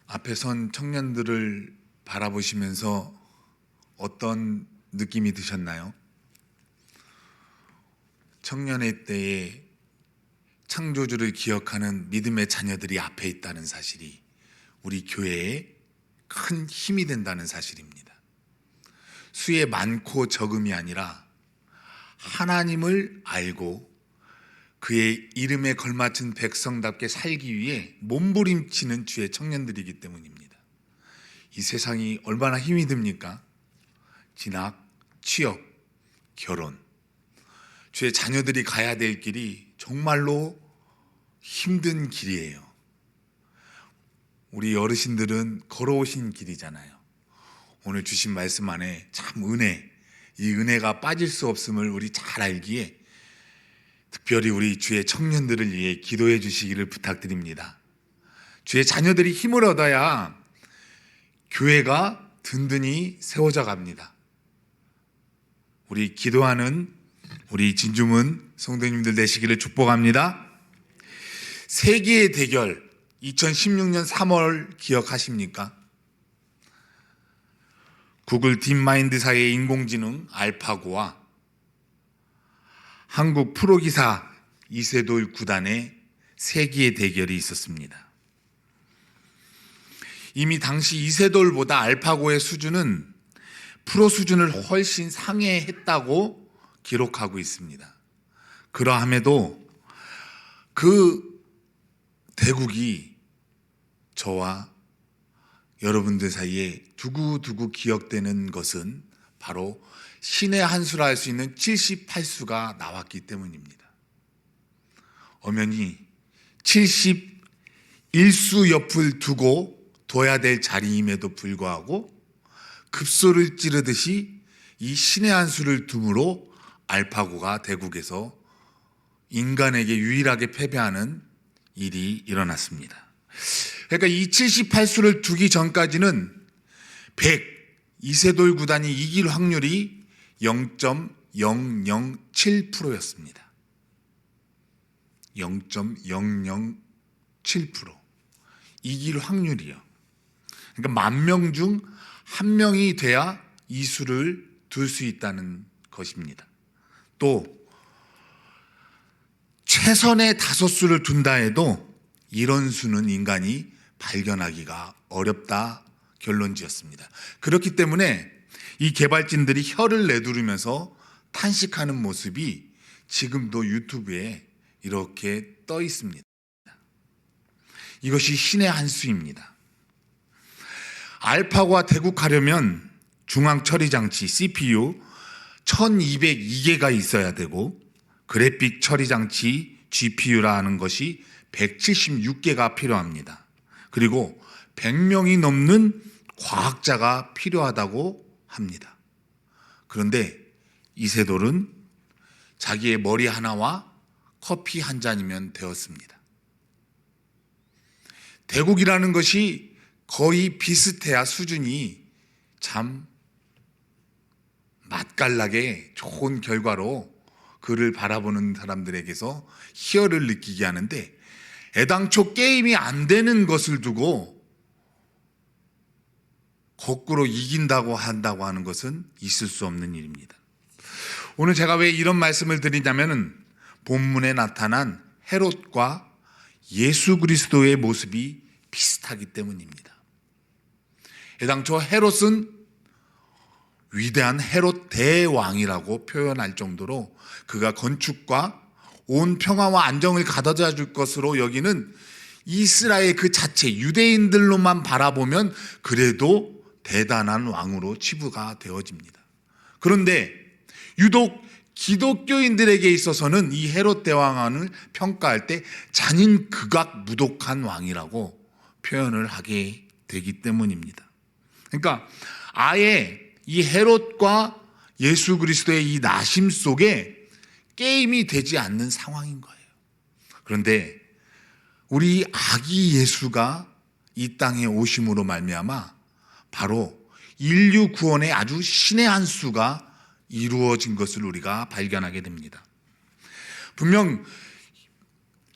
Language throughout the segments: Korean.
앞에 선 청년들을 바라보시면서 어떤 느낌이 드셨나요? 청년의 때에 창조주를 기억하는 믿음의 자녀들이 앞에 있다는 사실이 우리 교회에 큰 힘이 된다는 사실입니다. 수의 많고 적음이 아니라 하나님을 알고 그의 이름에 걸맞은 백성답게 살기 위해 몸부림치는 주의 청년들이기 때문입니다. 이 세상이 얼마나 힘이 듭니까? 진학, 취업, 결혼. 주의 자녀들이 가야 될 길이 정말로 힘든 길이에요. 우리 어르신들은 걸어오신 길이잖아요. 오늘 주신 말씀 안에 참 이 은혜가 빠질 수 없음을 우리 잘 알기에 특별히 우리 주의 청년들을 위해 기도해 주시기를 부탁드립니다. 주의 자녀들이 힘을 얻어야 교회가 든든히 세워져 갑니다. 우리 기도하는 우리 진주문 성도님들 되시기를 축복합니다. 세계의 대결 2016년 3월 기억하십니까? 구글 딥마인드사의 인공지능 알파고와 한국 프로기사 이세돌 구단의 세기의 대결이 있었습니다. 이미 당시 이세돌보다 알파고의 수준은 프로 수준을 훨씬 상회했다고 기록하고 있습니다. 그러함에도 그 대국이 저와 여러분들 사이에 두고두고 기억되는 것은 바로 신의 한 수라 할 수 있는 78수가 나왔기 때문입니다. 엄연히 71수 옆을 두고 둬야 될 자리임에도 불구하고 급소를 찌르듯이 이 신의 한 수를 둠으로 알파고가 대국에서 인간에게 유일하게 패배하는 일이 일어났습니다. 그러니까 이 78수를 두기 전까지는 이세돌 구단이 이길 확률이 0.007%였습니다. 0.007% 이길 확률이요. 그러니까 10,000명 중 1명이 돼야 이 수를 둘 수 있다는 것입니다. 또 최선의 5수를 둔다 해도 이런 수는 인간이 발견하기가 어렵다 결론지었습니다. 그렇기 때문에 이 개발진들이 혀를 내두르면서 탄식하는 모습이 지금도 유튜브에 이렇게 떠 있습니다. 이것이 신의 한 수입니다. 알파고와 대국하려면 중앙 처리 장치 CPU 1202개가 있어야 되고 그래픽 처리 장치 GPU라는 것이 176개가 필요합니다. 그리고 100명이 넘는 과학자가 필요하다고 합니다. 그런데 이세돌은 자기의 머리 하나와 커피 한 잔이면 되었습니다. 대국이라는 것이 거의 비슷해야 수준이 참 맛깔나게 좋은 결과로 그를 바라보는 사람들에게서 희열을 느끼게 하는데 애당초 게임이 안 되는 것을 두고 거꾸로 이긴다고 한다고 하는 것은 있을 수 없는 일입니다. 오늘 제가 왜 이런 말씀을 드리냐면은 본문에 나타난 헤롯과 예수 그리스도의 모습이 비슷하기 때문입니다. 애당초 헤롯은 위대한 헤롯 대왕이라고 표현할 정도로 그가 건축과 온 평화와 안정을 가져다 줄 것으로 여기는 이스라엘 그 자체 유대인들로만 바라보면 그래도 대단한 왕으로 치부가 되어집니다. 그런데 유독 기독교인들에게 있어서는 이 헤롯 대왕을 평가할 때 잔인극악무독한 왕이라고 표현을 하게 되기 때문입니다. 그러니까 아예 이 헤롯과 예수 그리스도의 이 나심 속에 게임이 되지 않는 상황인 거예요. 그런데 우리 아기 예수가 이 땅에 오심으로 말미암아 바로 인류 구원의 아주 신의 한 수가 이루어진 것을 우리가 발견하게 됩니다. 분명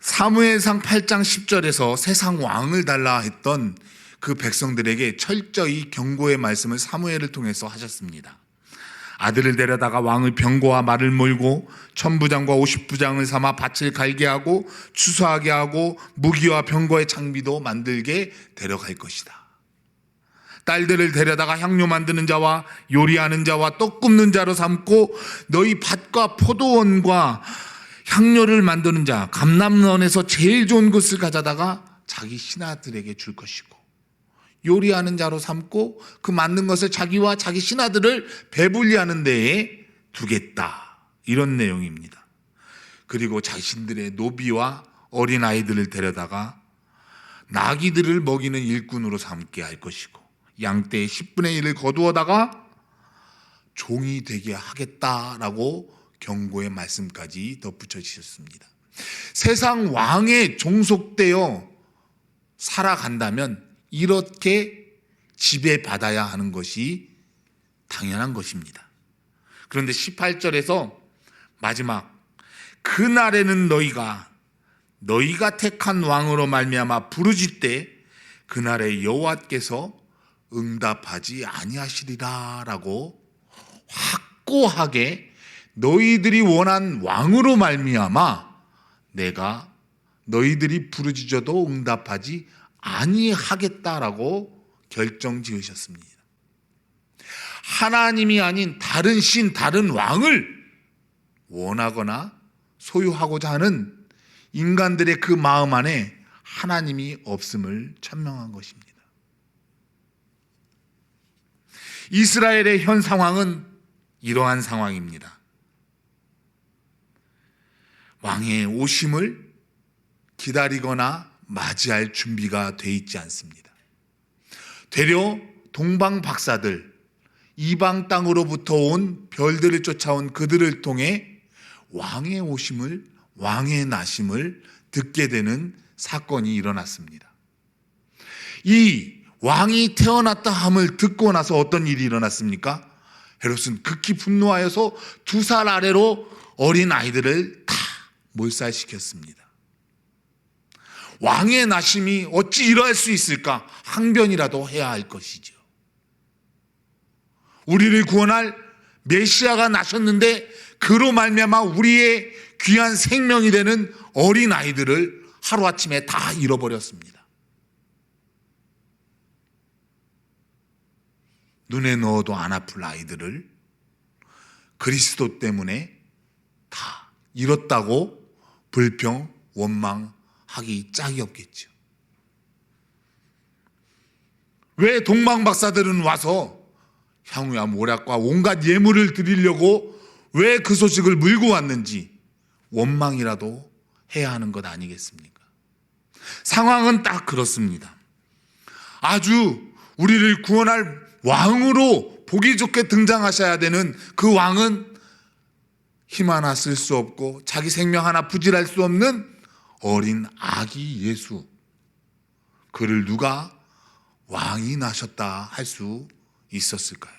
사무엘상 8장 10절에서 세상 왕을 달라 했던 그 백성들에게 철저히 경고의 말씀을 사무엘을 통해서 하셨습니다. 아들을 데려다가 왕의 병거와 말을 몰고 천부장과 50부장을 삼아 밭을 갈게 하고 추수하게 하고 무기와 병거의 장비도 만들게 데려갈 것이다. 딸들을 데려다가 향료 만드는 자와 요리하는 자와 떡 굽는 자로 삼고 너희 밭과 포도원과 향료를 만드는 자 감람원에서 제일 좋은 것을 가져다가 자기 신하들에게 줄 것이고 요리하는 자로 삼고 그 만든 것을 자기와 자기 신하들을 배불리 하는 데에 두겠다. 이런 내용입니다. 그리고 자신들의 노비와 어린아이들을 데려다가 나귀들을 먹이는 일꾼으로 삼게 할 것이고 양떼의 10분의 1을 거두어다가 종이 되게 하겠다라고 경고의 말씀까지 덧붙여 주셨습니다. 세상 왕에 종속되어 살아간다면 이렇게 지배받아야 하는 것이 당연한 것입니다. 그런데 18절에서 마지막 그날에는 너희가 택한 왕으로 말미암아 부르짖 때 그날에 여호와께서 응답하지 아니하시리라 라고 확고하게 너희들이 원한 왕으로 말미암아 내가 너희들이 부르짖어도 응답하지 아니하겠다라고 결정 지으셨습니다. 하나님이 아닌 다른 신, 다른 왕을 원하거나 소유하고자 하는 인간들의 그 마음 안에 하나님이 없음을 천명한 것입니다. 이스라엘의 현 상황은 이러한 상황입니다. 왕의 오심을 기다리거나 맞이할 준비가 돼 있지 않습니다. 되려 동방 박사들, 이방 땅으로부터 온 별들을 쫓아온 그들을 통해 왕의 오심을, 왕의 나심을 듣게 되는 사건이 일어났습니다. 이 왕이 태어났다 함을 듣고 나서 어떤 일이 일어났습니까? 헤롯은 극히 분노하여서 2살 아래로 어린 아이들을 다 몰살시켰습니다. 왕의 나심이 어찌 이러할 수 있을까? 항변이라도 해야 할 것이죠. 우리를 구원할 메시아가 나셨는데 그로 말미암아 우리의 귀한 생명이 되는 어린 아이들을 하루아침에 다 잃어버렸습니다. 눈에 넣어도 안 아플 아이들을 그리스도 때문에 다 잃었다고 불평, 원망하기 짝이 없겠죠. 왜 동방박사들은 와서 향유와 모략과 온갖 예물을 드리려고 왜 그 소식을 물고 왔는지 원망이라도 해야 하는 것 아니겠습니까? 상황은 딱 그렇습니다. 아주 우리를 구원할 왕으로 보기 좋게 등장하셔야 되는 그 왕은 힘 하나 쓸 수 없고 자기 생명 하나 부질할 수 없는 어린 아기 예수, 그를 누가 왕이 나셨다 할 수 있었을까요?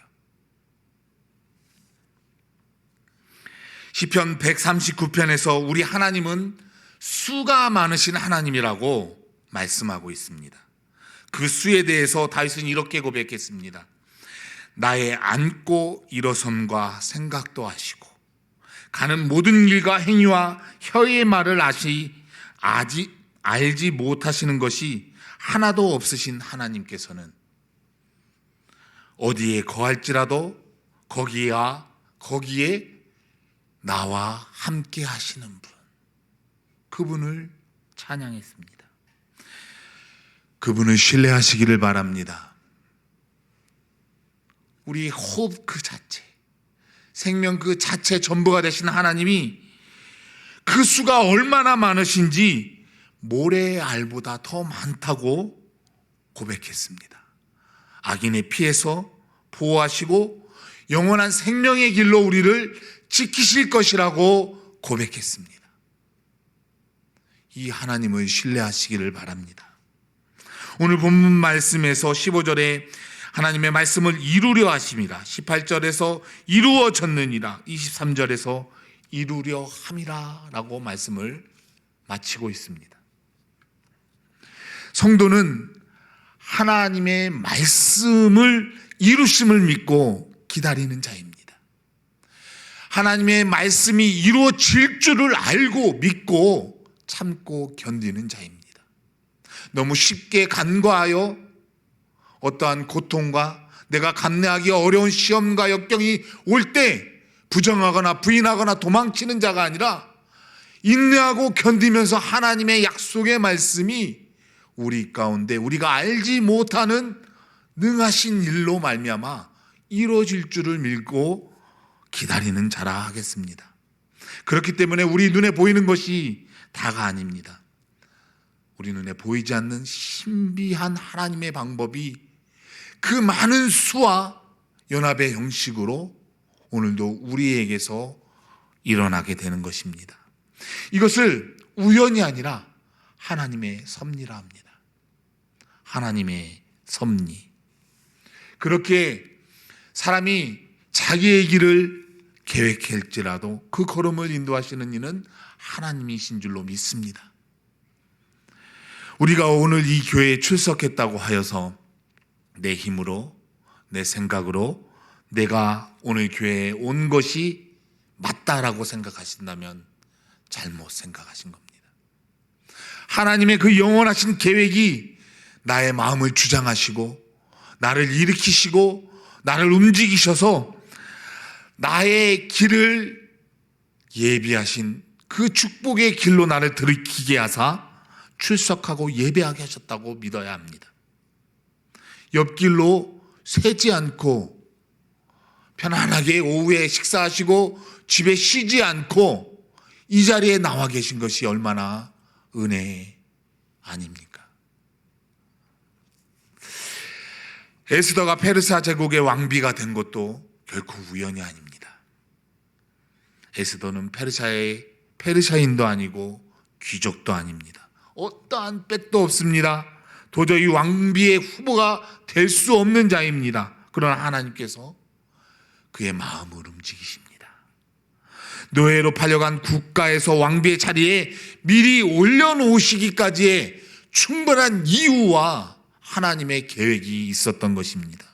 시편 139편에서 우리 하나님은 수가 많으신 하나님이라고 말씀하고 있습니다. 그 수에 대해서 다윗은 이렇게 고백했습니다. 나의 앉고 일어섬과 생각도 아시고 가는 모든 일과 행위와 혀의 말을 알지 못하시는 것이 하나도 없으신 하나님께서는 어디에 거할지라도 거기에 나와 함께 하시는 분, 그분을 찬양했습니다. 그분을 신뢰하시기를 바랍니다. 우리 호흡 그 자체, 생명 그 자체 전부가 되신 하나님이 그 수가 얼마나 많으신지 모래의 알보다 더 많다고 고백했습니다. 악인의 피해서 보호하시고 영원한 생명의 길로 우리를 지키실 것이라고 고백했습니다. 이 하나님을 신뢰하시기를 바랍니다. 오늘 본문 말씀에서 15절에 하나님의 말씀을 이루려 하심이라, 18절에서 이루어졌느니라, 23절에서 이루려 함이라 라고 말씀을 마치고 있습니다. 성도는 하나님의 말씀을 이루심을 믿고 기다리는 자입니다. 하나님의 말씀이 이루어질 줄을 알고 믿고 참고 견디는 자입니다. 너무 쉽게 간과하여 어떠한 고통과 내가 감내하기 어려운 시험과 역경이 올 때 부정하거나 부인하거나 도망치는 자가 아니라 인내하고 견디면서 하나님의 약속의 말씀이 우리 가운데 우리가 알지 못하는 능하신 일로 말미암아 이루어질 줄을 믿고 기다리는 자라 하겠습니다. 그렇기 때문에 우리 눈에 보이는 것이 다가 아닙니다. 우리 눈에 보이지 않는 신비한 하나님의 방법이 그 많은 수와 연합의 형식으로 오늘도 우리에게서 일어나게 되는 것입니다. 이것을 우연이 아니라 하나님의 섭리라 합니다. 하나님의 섭리. 그렇게 사람이 자기의 길을 계획할지라도 그 걸음을 인도하시는 이는 하나님이신 줄로 믿습니다. 우리가 오늘 이 교회에 출석했다고 하여서 내 힘으로, 내 생각으로 내가 오늘 교회에 온 것이 맞다라고 생각하신다면 잘못 생각하신 겁니다. 하나님의 그 영원하신 계획이 나의 마음을 주장하시고 나를 일으키시고 나를 움직이셔서 나의 길을 예비하신 그 축복의 길로 나를 들이키게 하사 출석하고 예배하게 하셨다고 믿어야 합니다. 옆길로 새지 않고 편안하게 오후에 식사하시고 집에 쉬지 않고 이 자리에 나와 계신 것이 얼마나 은혜 아닙니까? 에스더가 페르시아 제국의 왕비가 된 것도 결코 우연이 아닙니다. 에스더는 페르시아인도 아니고 귀족도 아닙니다. 어떠한 빽도 없습니다. 도저히 왕비의 후보가 될 수 없는 자입니다. 그러나 하나님께서 그의 마음을 움직이십니다. 노예로 팔려간 국가에서 왕비의 자리에 미리 올려놓으시기까지의 충분한 이유와 하나님의 계획이 있었던 것입니다.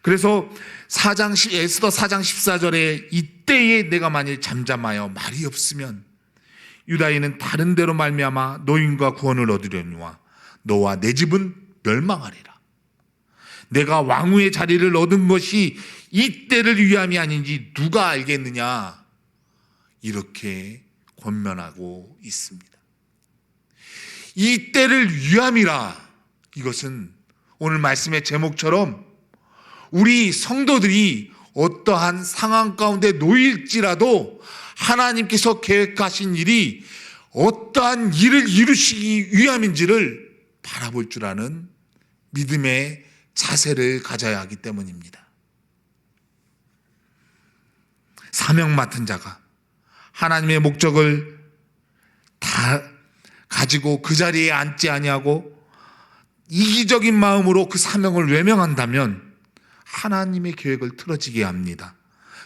그래서 에스더 4장 14절에 이때에 내가 만일 잠잠하여 말이 없으면 유다인은 다른 데로 말미암아 노임과 구원을 얻으려니와 너와 내 집은 멸망하리라. 내가 왕후의 자리를 얻은 것이 이때를 위함이 아닌지 누가 알겠느냐, 이렇게 권면하고 있습니다. 이때를 위함이라. 이것은 오늘 말씀의 제목처럼 우리 성도들이 어떠한 상황 가운데 놓일지라도 하나님께서 계획하신 일이 어떠한 일을 이루시기 위함인지를 바라볼 줄 아는 믿음의 자세를 가져야 하기 때문입니다. 사명 맡은 자가 하나님의 목적을 다 가지고 그 자리에 앉지 아니하고 이기적인 마음으로 그 사명을 외면한다면 하나님의 계획을 틀어지게 합니다.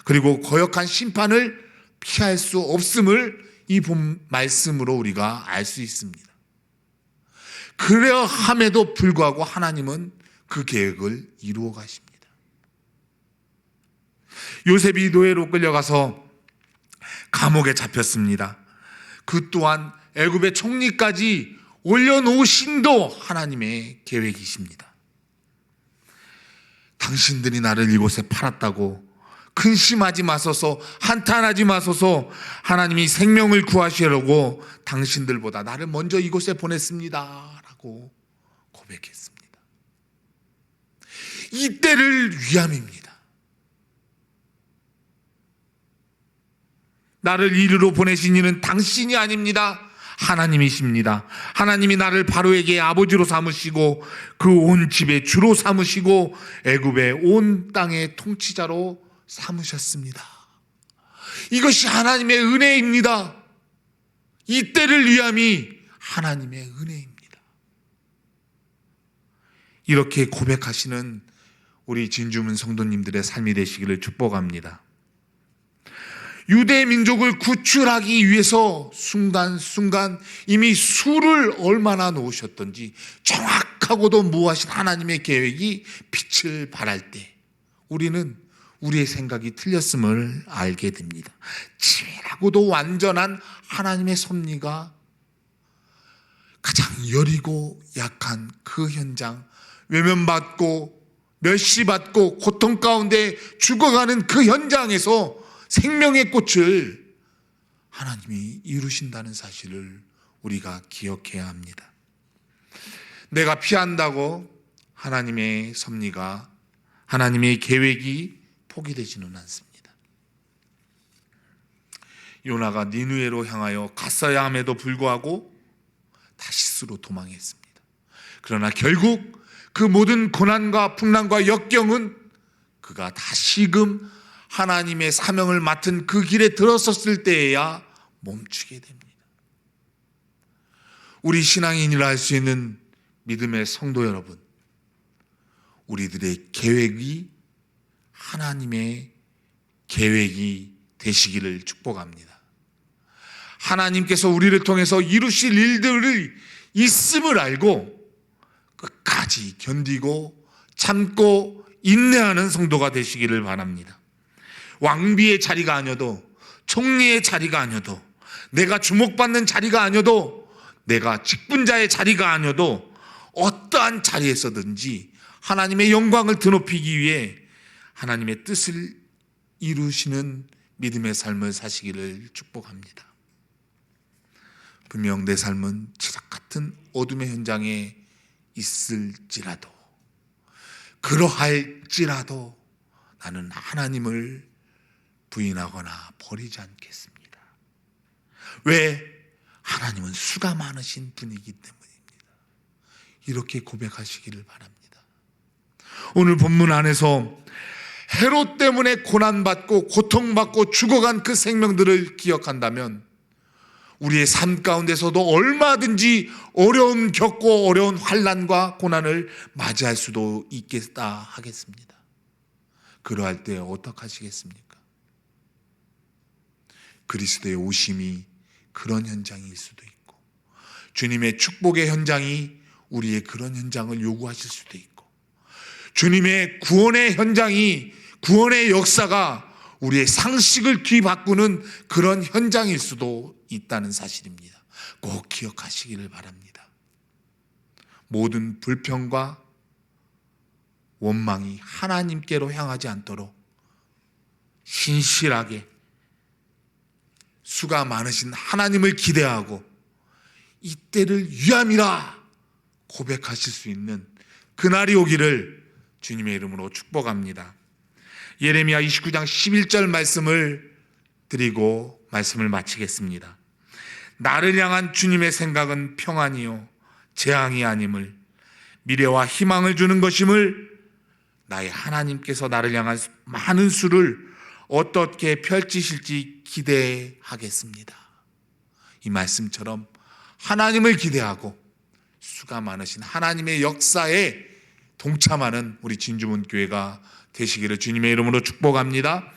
그리고 거역한 심판을 피할 수 없음을 이 본 말씀으로 우리가 알 수 있습니다. 그러함에도 불구하고 하나님은 그 계획을 이루어 가십니다. 요셉이 노예로 끌려가서 감옥에 잡혔습니다. 그 또한 애굽의 총리까지 올려놓으신도 하나님의 계획이십니다. 당신들이 나를 이곳에 팔았다고 근심하지 마소서, 한탄하지 마소서. 하나님이 생명을 구하시려고 당신들보다 나를 먼저 이곳에 보냈습니다 라고 고백했습니다. 이때를 위함입니다. 나를 이리로 보내신 이는 당신이 아닙니다. 하나님이십니다. 하나님이 나를 바로에게 아버지로 삼으시고 그 온 집의 주로 삼으시고 애굽의 온 땅의 통치자로 삼으셨습니다. 이것이 하나님의 은혜입니다. 이때를 위함이 하나님의 은혜입니다. 이렇게 고백하시는 우리 진주문 성도님들의 삶이 되시기를 축복합니다. 유대 민족을 구출하기 위해서 순간순간 이미 수를 얼마나 놓으셨던지 정확하고도 무하신 하나님의 계획이 빛을 발할 때 우리는 우리의 생각이 틀렸음을 알게 됩니다. 치밀하고도 완전한 하나님의 섭리가 가장 여리고 약한 그 현장, 외면받고 멸시받고 고통 가운데 죽어가는 그 현장에서 생명의 꽃을 하나님이 이루신다는 사실을 우리가 기억해야 합니다. 내가 피한다고 하나님의 섭리가, 하나님의 계획이 포기되지는 않습니다. 요나가 니느웨로 향하여 갔어야 함에도 불구하고 다시스로 도망했습니다. 그러나 결국 그 모든 고난과 풍랑과 역경은 그가 다시금 하나님의 사명을 맡은 그 길에 들어섰을 때에야 멈추게 됩니다. 우리 신앙인이라 할 수 있는 믿음의 성도 여러분, 우리들의 계획이 하나님의 계획이 되시기를 축복합니다. 하나님께서 우리를 통해서 이루실 일들이 있음을 알고 끝까지 견디고 참고 인내하는 성도가 되시기를 바랍니다. 왕비의 자리가 아니어도, 총리의 자리가 아니어도, 내가 주목받는 자리가 아니어도, 내가 직분자의 자리가 아니어도 어떠한 자리에서든지 하나님의 영광을 드높이기 위해 하나님의 뜻을 이루시는 믿음의 삶을 사시기를 축복합니다. 분명 내 삶은 지락 같은 어둠의 현장에 있을지라도, 그러할지라도 나는 하나님을 부인하거나 버리지 않겠습니다. 왜? 하나님은 수가 많으신 분이기 때문입니다. 이렇게 고백하시기를 바랍니다. 오늘 본문 안에서 헤롯 때문에 고난받고 고통받고 죽어간 그 생명들을 기억한다면 우리의 삶 가운데서도 얼마든지 어려움 겪고 어려운 환난과 고난을 맞이할 수도 있겠다 하겠습니다. 그러할 때 어떻게 하시겠습니까? 그리스도의 오심이 그런 현장일 수도 있고, 주님의 축복의 현장이 우리의 그런 현장을 요구하실 수도 있고, 주님의 구원의 현장이, 구원의 역사가 우리의 상식을 뒤바꾸는 그런 현장일 수도 있다는 사실입니다. 꼭 기억하시기를 바랍니다. 모든 불평과 원망이 하나님께로 향하지 않도록 신실하게 수가 많으신 하나님을 기대하고 이때를 위함이라 고백하실 수 있는 그날이 오기를 주님의 이름으로 축복합니다. 예레미야 29장 11절 말씀을 드리고 말씀을 마치겠습니다. 나를 향한 주님의 생각은 평안이요 재앙이 아님을, 미래와 희망을 주는 것임을, 나의 하나님께서 나를 향한 많은 수를 어떻게 펼치실지 기대하겠습니다. 이 말씀처럼 하나님을 기대하고 수가 많으신 하나님의 역사에 동참하는 우리 진주문 교회가 되시기를 주님의 이름으로 축복합니다.